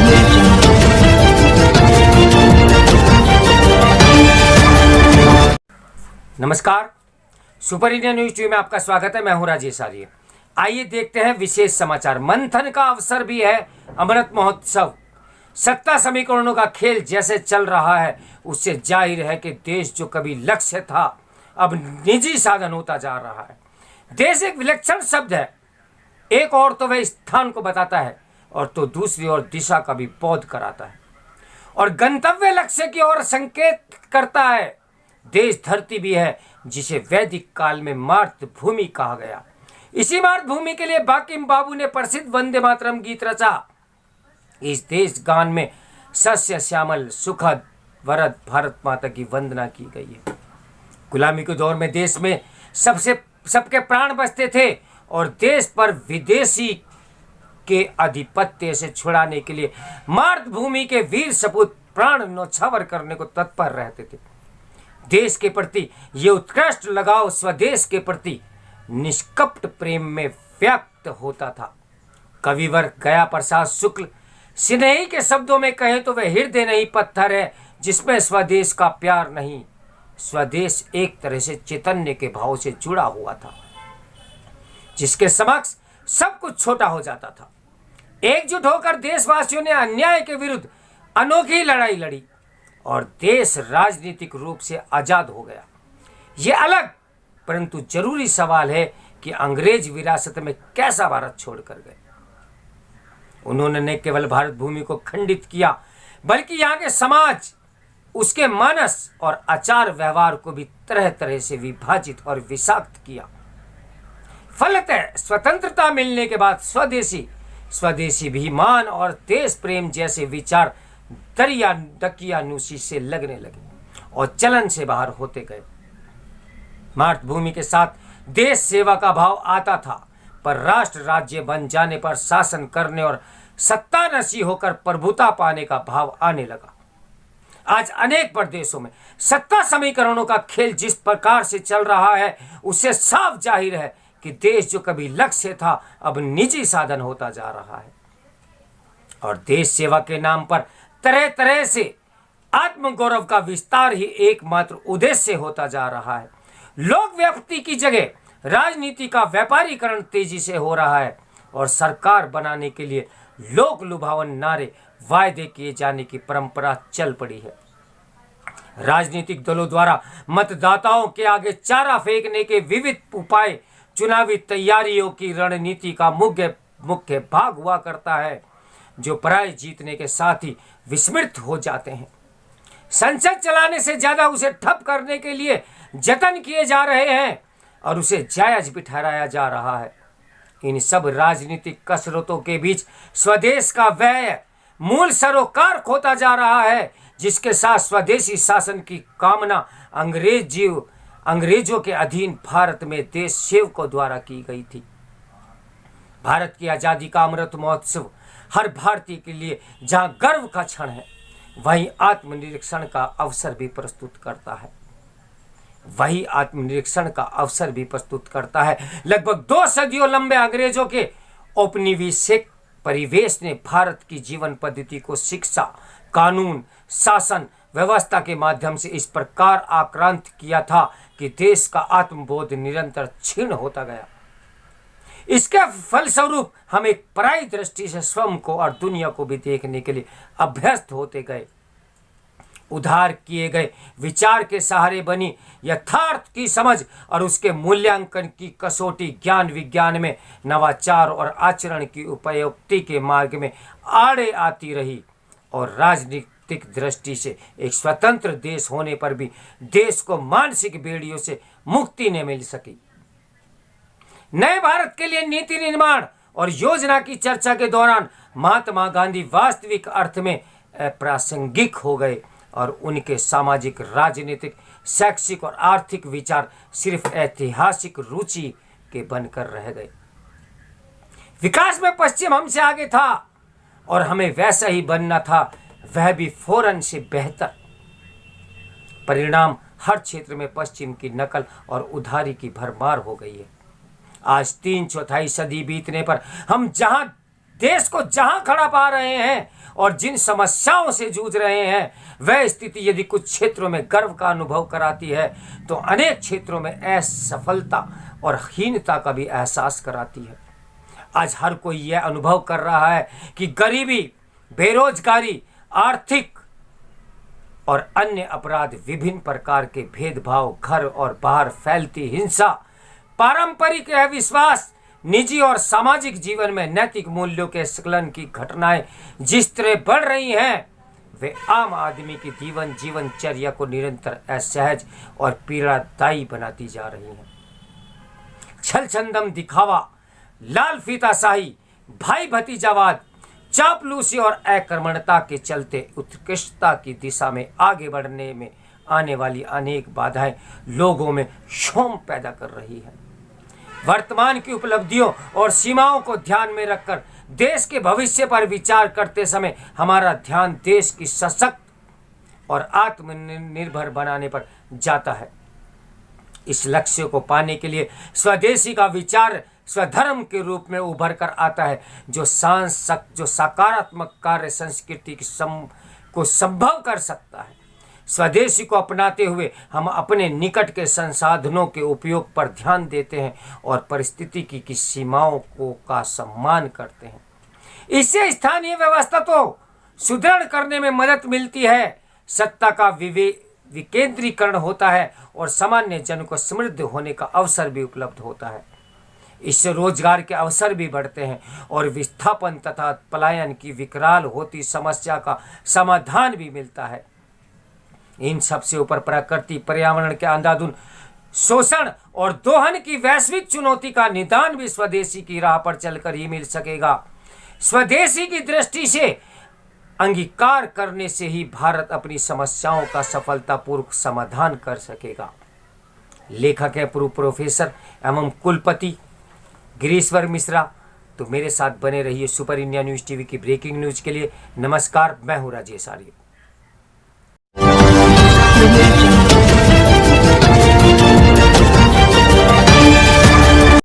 audio jungle. नमस्कार, super India news TV में आपका स्वागत है। मैं हूं राजेश आर्य। आइए देखते हैं विशेष समाचार। मंथन का अवसर भी है अमृत महोत्सव। सत्ता समीकरणों का खेल जैसे चल रहा है, उससे जाहिर है कि देश जो कभी लक्ष्य था अब निजी साधन होता जा रहा है। देश एक विलक्षण शब्द है। एक और तो वह स्थान को बताता है और तो दूसरी ओर दिशा का भी बोध कराता है और गंतव्य लक्ष्य की ओर संकेत करता है। देश धरती भी है जिसे वैदिक काल में मातृभूमि कहा गया। इसी मातृभूमि के लिए बाकिम बाबू ने प्रसिद्ध वंदे मातरम गीत रचा। इस देश गान में सस्य श्यामल सुखद वरद भारत माता की वंदना की गई है। गुलामी के दौर में देश में सबके प्राण बचते थे और देश पर विदेशी के आधिपत्य से छुड़ाने के लिए मातृभूमि के वीर सपूत प्राण न्यौछावर करने को तत्पर रहते थे। देश के प्रति ये उत्कृष्ट लगाव स्वदेश के प्रति निष्कपट प्रेम में व्यक्त होता था। कविवर गया प्रसाद शुक्ल सिन्ही के शब्दों में कहे तो वह हृदय नहीं पत्थर है जिसमें स्वदेश का प्यार नहीं। स्वदेश एक तरह से चैतन्य के भाव से जुड़ा हुआ था जिसके समक्ष सब कुछ छोटा हो जाता था। एकजुट होकर देशवासियों ने अन्याय के विरुद्ध अनोखी लड़ाई लड़ी और देश राजनीतिक रूप से आजाद हो गया। यह अलग परंतु जरूरी सवाल है कि अंग्रेज विरासत में कैसा भारत छोड़कर गए। उन्होंने न केवल भारत भूमि को खंडित किया बल्कि यहाँ के समाज, उसके मानस और आचार व्यवहार को भी तरह तरह से विभाजित और विषाक्त किया। फलतः स्वतंत्रता मिलने के बाद स्वदेशीभिमान और देश प्रेम जैसे विचार दकियानुसी से लगने लगे और चलन से बाहर होते गए। मातृभूमि के साथ देश सेवा का भाव आता था, पर राष्ट्र राज्य बन जाने पर शासन करने और सत्तानशी होकर प्रभुता पाने का भाव आने लगा। आज अनेक प्रदेशों में सत्ता समीकरणों का खेल जिस प्रकार से चल रहा है, उससे साफ जाहिर है कि देश जो कभी लक्ष्य था अब निजी साधन होता जा रहा है और देश सेवा के नाम पर तरह तरह से आत्मगौरव का विस्तार ही एकमात्र उद्देश्य होता जा रहा है। लोक व्याप्ति की जगह राजनीति का व्यापारीकरण तेजी से हो रहा है और सरकार बनाने के लिए लोक लुभावन नारे वायदे किए जाने की परंपरा चल पड़ी है। राजनीतिक दलों द्वारा मतदाताओं के आगे चारा फेंकने के विविध उपाय चुनावी तैयारियों की रणनीति का मुख्य भाग हुआ करता है, जो प्राय जीतने के साथ ही विस्मृत हो जाते हैं। संसद चलाने से ज्यादा उसे ठप करने के लिए जतन किए जा रहे हैं और उसे जायज भी ठहराया जा रहा है। इन सब राजनीतिक कसरतों के बीच स्वदेश का व्यय मूल सरोकार खोता जा रहा है, जिसके साथ स्वदेशी शासन की कामना अंग्रेजों के अधीन भारत में देश सेवकों द्वारा की गई थी। भारत की आजादी का अमृत महोत्सव हर भारतीय के लिए जहां गर्व का क्षण है, वहीं आत्मनिरीक्षण का अवसर भी प्रस्तुत करता है। लगभग 2 सदियों लंबे अंग्रेजों के औपनिवेशिक परिवेश ने भारत की जीवन पद्धति को शिक्षा, कानून, शासन व्यवस्था के माध्यम से इस प्रकार आक्रांत किया था कि देश का आत्मबोध निरंतर क्षीण होता गया। इसके फलस्वरूप हम एक पराई दृष्टि से स्वयं को और दुनिया को भी देखने के लिए अभ्यस्त होते गए। उधार किए गए विचार के सहारे बनी यथार्थ की समझ और उसके मूल्यांकन की कसौटी ज्ञान विज्ञान में नवाचार और आचरण की उपयुक्ति के मार्ग में आड़े आती रही और राजनीतिक दृष्टि से एक स्वतंत्र देश होने पर भी देश को मानसिक बेड़ियों से मुक्ति न मिल सकी। नए भारत के लिए नीति निर्माण और योजना की चर्चा के दौरान महात्मा गांधी वास्तविक अर्थ में अप्रासंगिक हो गए और उनके सामाजिक, राजनीतिक, शैक्षिक और आर्थिक विचार सिर्फ ऐतिहासिक रुचि के बनकर रह गए। विकास में पश्चिम हमसे आगे था और हमें वैसा ही बनना था, वह भी फौरन से बेहतर। परिणाम हर क्षेत्र में पश्चिम की नकल और उधारी की भरमार हो गई है। आज 3/4 सदी बीतने पर हम देश को जहां खड़ा पा रहे हैं और जिन समस्याओं से जूझ रहे हैं, वह स्थिति यदि कुछ क्षेत्रों में गर्व का अनुभव कराती है तो अनेक क्षेत्रों में असफलता और हीनता का भी एहसास कराती है। आज हर कोई यह अनुभव कर रहा है कि गरीबी, बेरोजगारी, आर्थिक और अन्य अपराध, विभिन्न प्रकार के भेदभाव, घर और बाहर फैलती हिंसा, पारंपरिक अविश्वास, निजी और सामाजिक जीवन में नैतिक मूल्यों के स्खलन की घटनाएं जिस तरह बढ़ रही हैं, वे आम आदमी की जीवनचर्या को निरंतर असहज और पीड़ादायी बनाती जा रही हैं। छल छंदम, दिखावा, लाल फीताशाही, भाई भतीजावाद, चापलूसी और अकर्मण्यता के चलते उत्कृष्टता की दिशा में आगे बढ़ने में आने वाली अनेक बाधाएं लोगों में शोम पैदा कर रही है। वर्तमान की उपलब्धियों और सीमाओं को ध्यान में रखकर देश के भविष्य पर विचार करते समय हमारा ध्यान देश की सशक्त और आत्मनिर्भर बनाने पर जाता है। इस लक्ष्य को पाने के लिए स्वदेशी का विचार स्वधर्म के रूप में उभर कर आता है, जो सकारात्मक कार्य संस्कृति को संभव कर सकता है। स्वदेशी को अपनाते हुए हम अपने निकट के संसाधनों के उपयोग पर ध्यान देते हैं और परिस्थिति की सीमाओं का सम्मान करते हैं। इससे स्थानीय व्यवस्था तो सुदृढ़ करने में मदद मिलती है, सत्ता का विकेंद्रीकरण होता है और सामान्य जन को समृद्ध होने का अवसर भी उपलब्ध होता है। इससे रोजगार के अवसर भी बढ़ते हैं और विस्थापन तथा पलायन की विकराल होती समस्या का समाधान भी मिलता है। इन सबसे ऊपर प्रकृति, पर्यावरण के अंधाधुंध शोषण और दोहन की वैश्विक चुनौती का निदान भी स्वदेशी की राह पर चलकर ही मिल सकेगा। स्वदेशी की दृष्टि से अंगीकार करने से ही भारत अपनी समस्याओं का सफलतापूर्वक समाधान कर सकेगा। लेखक है पूर्व प्रोफेसर एवं कुलपति गिरीश्वर मिश्रा। तो मेरे साथ बने रहिए सुपर इंडिया न्यूज़ टीवी की ब्रेकिंग न्यूज़ के लिए। नमस्कार, मैं हूँ राजेश आर्य।